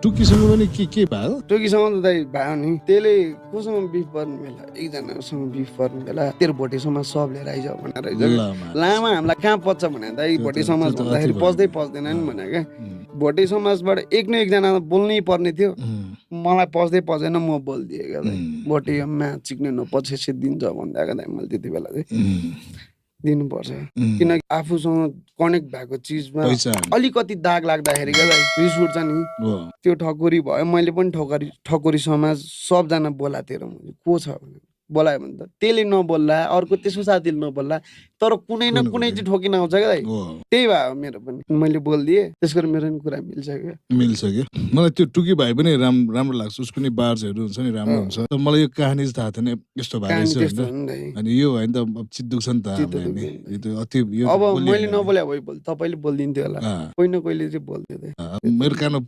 टुकीसँग पनि के भयो? टोकीसँग त दाइ भयो नि त्यसले कोसँग बिफ पर्ने बेला एकजनासँग बिफ पर्ने बेला तेरो भोटे समाज सब लिएर आइज भनेर लामा हामीलाई कहाँ पच्छ भने दाइ भोटे समाज भन्दाखेरि पच्दै पच्दैन नि भने क्या भोटे समाजबाट एक न एकजना बोल्नै पर्ने थियो मलाई पच्दै पच्दैन म बोलिदिएँ क्या दाइ भोटे यो म्याच सिक्ने नपछि दिन्छ भन्दा क्या दाइ मैले त्यति बेला चाहिँ दिनुपर्छ किनकि आफूसँग कनेक्ट भएको चिजमा अलिकति दाग लाग्दाखेरि क्या दाइ रिस उठ्छ नि त्यो ठकुरी भयो मैले पनि ठकुरी समाज सबजना बोलातिर को छ भने बोलायो भने त त्यसले नबोल्ला अर्को त्यसको साथीले नबोल्ला तर कुनै न कुनै चाहिँ ठोकिन आउँछ क्या दाइ त्यही भयो मेरो पनि मैले बोलिदिएँ त्यस गरी मेरो पनि कुरा मिल्छ क्या मलाई त्यो टुकी भाइ पनि राम्रो लाग्छ उसको नि बार्जहरू हुन्छ नि राम्रो हुन्छ तर मलाई यो कहानी चाहिँ थाहा थिएन यस्तो भएको अनि यो होइन त चित दुख्छ नि त अब मैले नबोले भए तपाईँले बोलिदिन्थ्यो होला कोही न कोहीले चाहिँ बोल्थ्यो मेरो कानमा